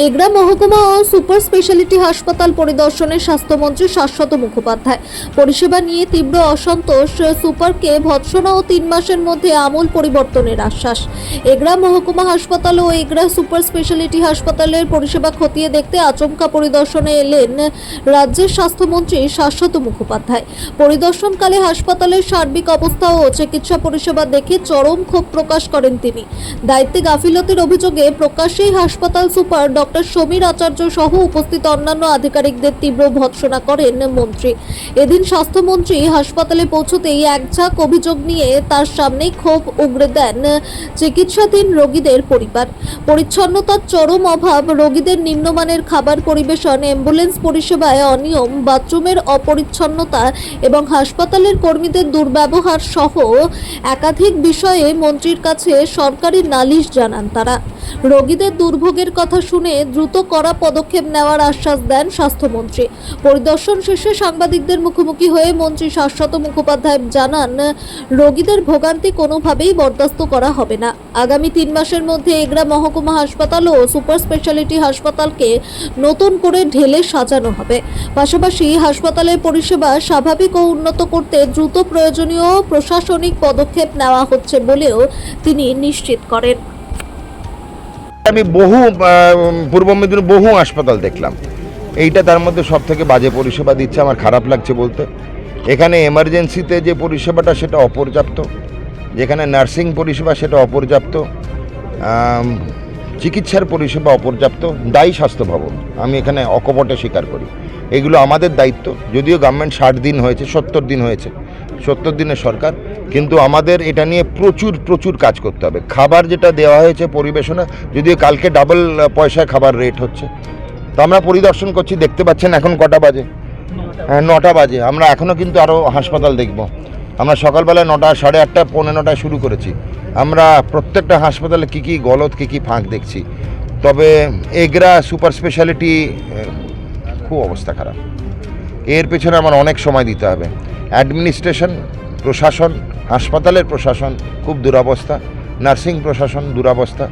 এগরা মহকুমা ও super speciality হাসপাতাল পরিদর্শনে স্বাস্থ্যমন্ত্রী শাশ্বত মুখোপাধ্যায়। পরিষেবা নিয়ে তীব্র অসন্তোষ সুপারকে ভৎসনা ও 3 মাসের মধ্যে আমূল পরিবর্তনের আশ্বাস। এগরা মহকুমা হাসপাতাল ও এগরা সুপার স্পেশালিটি হাসপাতালের পরিষেবা খতিয়ে দেখতে আচমকা পরিদর্শনে এলেন রাজ্যের স্বাস্থ্যমন্ত্রী শাশ্বত মুখোপাধ্যায়। পরিদর্শনকালে হাসপাতালের সার্বিক অবস্থা ও চিকিৎসা পরিষেবা দেখে চরম ক্ষোভ প্রকাশ করেন তিনি। দায়িত্বে গাফিলতির অভিযোগে প্রকাশ্যেই হাসপাতাল সুপার ডক্টর সমীর আচার্য সহ উপস্থিত অন্যান্য আধিকারিকদের তীব্র ভৎসনা করেন মন্ত্রী। এদিন স্বাস্থ্যমন্ত্রী হাসপাতালে পৌঁছতেই একঝাঁক অভিযোগ নিয়ে তার সামনেই ক্ষোভ উগরে দেন চিকিৎসাধীন রোগীদের পরিবার। পরিচ্ছন্নতার চরম অভাব, রোগীদের নিম্নমানের খাবার পরিবেশন, অ্যাম্বুলেন্স পরিষেবায় অনিয়ম, বাথরুমের অপরিচ্ছন্নতা এবং হাসপাতালের কর্মীদের দুর্ব্যবহার সহ একাধিক বিষয়ে মন্ত্রীর কাছে সরকারি নালিশ জানান তারা। রোগীদের দুর্ভোগের কথা শুনে দ্রুত কড়া পদক্ষেপ নেওয়ার আশ্বাস দেন স্বাস্থ্যমন্ত্রী। পরিদর্শন শেষে সাংবাদিকদের মুখোমুখি হয়ে মন্ত্রী শাশ্বত মুখোপাধ্যায় জানান, রোগীদের ভোগান্তি কোনোভাবেই বরদাস্ত করা হবে না। আগামী 3 মাসের মধ্যে এগরা মহকুমা হাসপাতাল ও সুপার স্পেশালিটি হাসপাতালকে নতুন করে ঢেলে সাজানো হবে। পাশাপাশি হাসপাতালের পরিষেবা স্বাভাবিক ও উন্নত করতে দ্রুত প্রয়োজনীয় প্রশাসনিক পদক্ষেপ নেওয়া হচ্ছে বলেও তিনি নিশ্চিত করেন। আমি পূর্ব মেদিনীপুর বহু হাসপাতাল দেখলাম, এইটা তার মধ্যে সব থেকে বাজে পরিষেবা দিচ্ছে। আমার খারাপ লাগছে বলতে। এখানে এমার্জেন্সিতে যে পরিষেবাটা সেটা অপর্যাপ্ত, যেখানে নার্সিং পরিষেবা সেটা অপর্যাপ্ত, চিকিৎসার পরিষেবা অপর্যাপ্ত। দায়ী স্বাস্থ্য ভবন, আমি এখানে অকপটে স্বীকার করি। এগুলো আমাদের দায়িত্ব। যদিও গভর্নমেন্ট 60 দিন হয়েছে, 70 দিন হয়েছে, 70 দিনের সরকার, কিন্তু আমাদের এটা নিয়ে প্রচুর কাজ করতে হবে। খাবার যেটা দেওয়া হয়েছে পরিবেশনা, যদিও কালকে ডাবল পয়সায় খাবার রেট হচ্ছে, তো আমরা পরিদর্শন করছি। দেখতে পাচ্ছেন এখন কটা বাজে? 9টা বাজে। আমরা এখনও কিন্তু আরও হাসপাতাল দেখব। আমরা সকালবেলা 9টা, 8:30, 9:45 শুরু করেছি। আমরা প্রত্যেকটা হাসপাতালে কী গলদ, কী ফাঁক দেখছি। তবে এগরা সুপার স্পেশালিটি খুব অবস্থা খারাপ। এর পেছনে আমার অনেক সময় দিতে হবে। অ্যাডমিনিস্ট্রেশন, প্রশাসন, হাসপাতালের প্রশাসন খুব দুরবস্থা, নার্সিং প্রশাসন দুরবস্থা।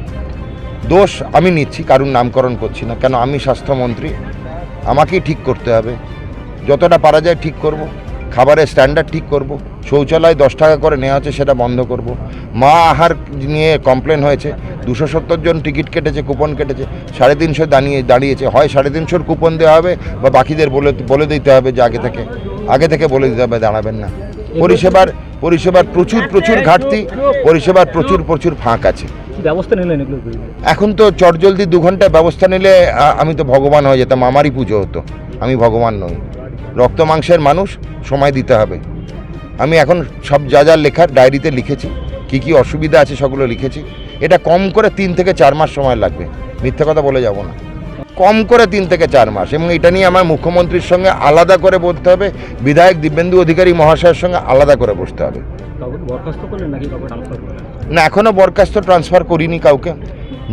দোষ আমি নিচ্ছি, কারণ নামকরণ করছি না, কেন আমি স্বাস্থ্যমন্ত্রী, আমাকেই ঠিক করতে হবে। যতটা পারা যায় ঠিক করব। খাবারের স্ট্যান্ডার্ড ঠিক করব। শৌচালয় 10 টাকা করে নেওয়া হচ্ছে, সেটা বন্ধ করব। মা আহার নিয়ে কমপ্লেন হয়েছে, 270 জন টিকিট কেটেছে, কুপন কেটেছে, 350 দাঁড়িয়েছে। হয় 350 কুপন দেওয়া হবে, বা বাকিদের বলে দিতে হবে যে আগে থেকে বলে দিতে হবে দাঁড়াবেন না। পরিষেবার প্রচুর ঘাটতি, পরিষেবার প্রচুর ফাঁক আছে। ব্যবস্থা নিলেন এগুলো? এখন তো চটজলদি 2 ঘন্টায় ব্যবস্থা নিলে আমি তো ভগবান হয়ে যেতাম, আমারই পুজো হতো। আমি ভগবান নই, রক্ত মাংসের মানুষ, সময় দিতে হবে। আমি এখন সব যা লেখার ডায়েরিতে লিখেছি, কি অসুবিধা আছে সবগুলো লিখেছি। এটা কম করে 3 থেকে 4 মাস সময় লাগবে, মিথ্যা কথা বলে যাব না। কম করে 3 থেকে 4 মাস। এবং এটা নিয়ে আমার মুখ্যমন্ত্রীর সঙ্গে আলাদা করে বসতে হবে, বিধায়ক দিব্যেন্দু অধিকারী মহাশয়ের সঙ্গে আলাদা করে বসতে হবে। না, এখনও বরখাস্ত ট্রান্সফার করিনি কাউকে।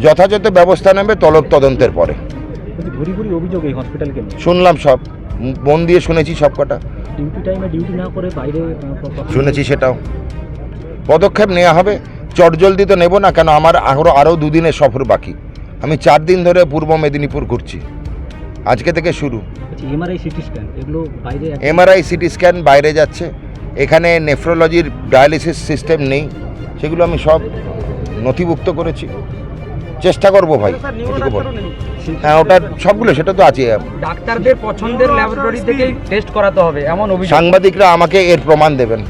যথাযথ ব্যবস্থা নেবে তদন্তের পরে। শুনলাম সব, মন দিয়ে শুনেছি সব কটা। শুনেছি, সেটাও পদক্ষেপ নেওয়া হবে। চটজলদি তো নেব না, কেন আমার আরও 2 দিনের সফর বাকি। আমি 4 দিন ধরে পূর্ব মেদিনীপুর ঘুরছি, আজকে থেকে শুরু। এমআরআই সিটি স্ক্যান বাইরে যাচ্ছে। এখানে নেফ্রোলজির ডায়ালিসিস সিস্টেম নেই, সেগুলো আমি সব নথিভুক্ত করেছি। চেষ্টা করব ভাই, এটুকু বল। হ্যাঁ, ওটা সবগুলো সেটা তো আছে। ডাক্তারদের পছন্দের ল্যাবরেটরি থেকেই টেস্ট করাতে হবে এমন অভিযোগ। সাংবাদিকরা আমাকে এর প্রমাণ দেবেন।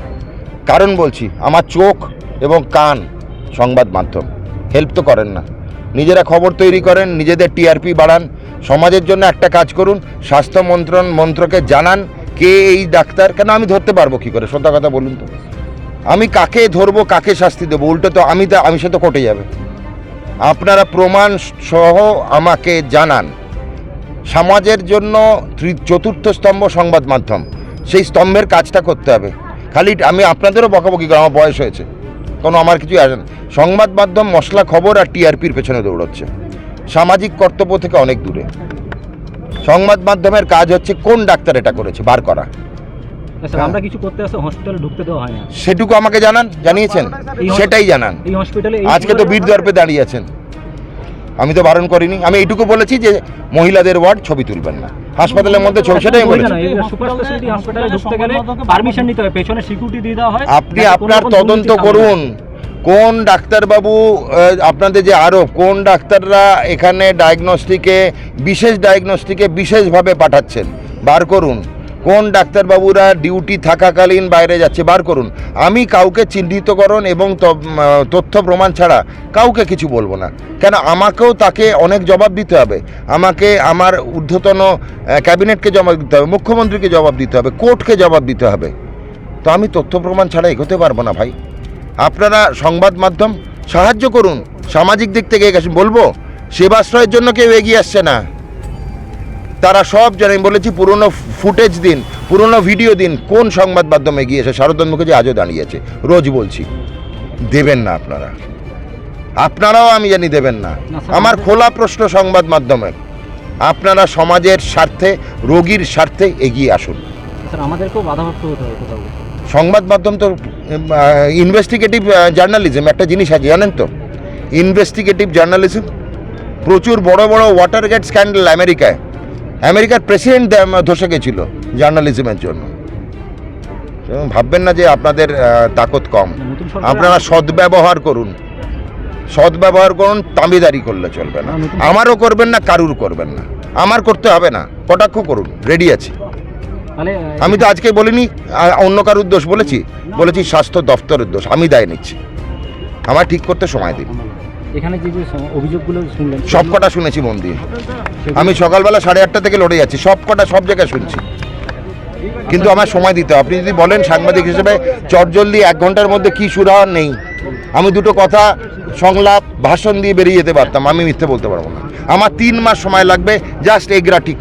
কারণ বলছি, আমার চোখ এবং কান সংবাদ মাধ্যম, হেল্প তো করেন না। নিজেরা খবর তৈরি করেন, নিজেদের টিআরপি বাড়ান। সমাজের জন্য একটা কাজ করুন, স্বাস্থ্য মন্ত্রকে জানান কে এই ডাক্তার। কেন আমি ধরতে পারবো কী করে? সত্যি কথা বলুন তো, আমি কাকে ধরবো, কাকে শাস্তি দেবো? উল্টো তো আমি সে তো কোর্টে যাবে। আপনারা প্রমাণ সহ আমাকে জানান। সমাজের জন্য 4র্থ স্তম্ভ সংবাদ মাধ্যম, সেই স্তম্ভের কাজটা করতে হবে। খালি আমি আপনাদেরও বকাবকি করে, আমার বয়স হয়েছে, কোনো আমার কিছু আসে না। সংবাদ মাধ্যম মশলা খবর আর টিআরপির পেছনে দৌড়চ্ছে, সামাজিক কর্তব্য থেকে অনেক দূরে। সংবাদ মাধ্যমের কাজ হচ্ছে কোন ডাক্তার এটা করেছে বার করা। আমরা কিছু করতে আসলে হসপিটালে ঢুকতে দেওয়া হয় না, সেটুকু আমাকে জানান, জানিয়েছেন, সেটাই জানান। এই হসপিটালে আজকে তো বীর দর্পে দাঁড়িয়ে আছেন, আমি তো বারণ করিনি, আমি এইটুকু বলেছি যে মহিলাদের ওয়ার্ড ছবি তুলবেন না হাসপাতালের মধ্যে ছবি, সেটাই বলেছি। সুপার স্পেশালিটি হাসপাতালে ঢুকতে গেলে পারমিশন নিতে হয়, পেছনে সিকিউরিটি দিয়ে দেওয়া হয়। আপনি আপনার তদন্ত করুন, কোন ডাক্তারবাবু আপনাদের যে আরোপ, কোন ডাক্তাররা এখানে ডায়াগনস্টিকে বিশেষভাবে পাঠাচ্ছেন, বার করুন। কোন ডাক্তারবাবুরা ডিউটি থাকাকালীন বাইরে যাচ্ছে, বার করুন। আমি কাউকে চিহ্নিতকরণ এবং তথ্য প্রমাণ ছাড়া কাউকে কিছু বলবো না। কেন আমাকেও তাকে অনেক জবাব দিতে হবে, আমাকে আমার ঊর্ধ্বতন ক্যাবিনেটকে জবাব দিতে হবে, মুখ্যমন্ত্রীকে জবাব দিতে হবে, কোর্টকে জবাব দিতে হবে। তো আমি তথ্য প্রমাণ ছাড়া এগোতে পারবো না ভাই। আপনারা সংবাদ মাধ্যম সাহায্য করুন, সামাজিক দিক থেকে এগিয়ে বলবো সেবাশ্রয়ের জন্য কেউ এগিয়ে আসছে না, তারা সব জানে। আমি বলেছি পুরনো ফুটেজ দিন, পুরনো ভিডিও দিন, কোন সংবাদ মাধ্যম এগিয়ে এসে শারদন মুখার্জি আজও দাঁড়িয়েছে, রোজ বলছি দেবেন না আপনারাও আমি জানি দেবেন না। আমার খোলা প্রশ্ন সংবাদ মাধ্যমের, আপনারা সমাজের স্বার্থে, রোগীর স্বার্থে এগিয়ে আসুন। স্যার আমাদেরকেও বাধাপ্রাপ্ত হতে হয় কোথাও। সংবাদ মাধ্যম তো ইনভেস্টিগেটিভ জার্নালিজম একটা জিনিস আছে জানেন তো, ইনভেস্টিগেটিভ জার্নালিজম। প্রচুর বড় বড় ওয়াটার গেট স্ক্যান্ডাল আমেরিকার প্রেসিডেন্ট ধসে গেছিল জার্নালিজমের জন্য। ভাববেন না যে আপনাদের তাকত কম, আপনারা সদ্ব্যবহার করুন, তাঁবিদারি করলে চলবে না। আমারও করবেন না, কারুর করবেন না, আমার করতে হবে না, কটাক্ষ করুন, রেডি আছি। আমি তো আজকে বলিনি অন্য কারুর দোষ, বলেছি স্বাস্থ্য দফতরের দোষ, আমি দায় নিচ্ছি, আমার ঠিক করতে সময় দিন। এখানে যে অভিযোগগুলো শুনলেন সবকটা শুনেছি মন দিয়ে, আমি সকালবেলা 8:30 থেকে লড়ে যাচ্ছি, সব জায়গায় শুনছি, কিন্তু আমার সময় দিতে হবে। আপনি যদি বলেন সাংবাদিক হিসেবে চটজলদি 1 ঘন্টার মধ্যে কি সুরাহা নেই, আমি দুটো কথা সংলাপ ভাষণ দিয়ে বেরিয়ে যেতে পারতাম, আমি মিথ্যে বলতে পারবো না। আমার 3 মাস সময় লাগবে জাস্ট এগরা ঠিক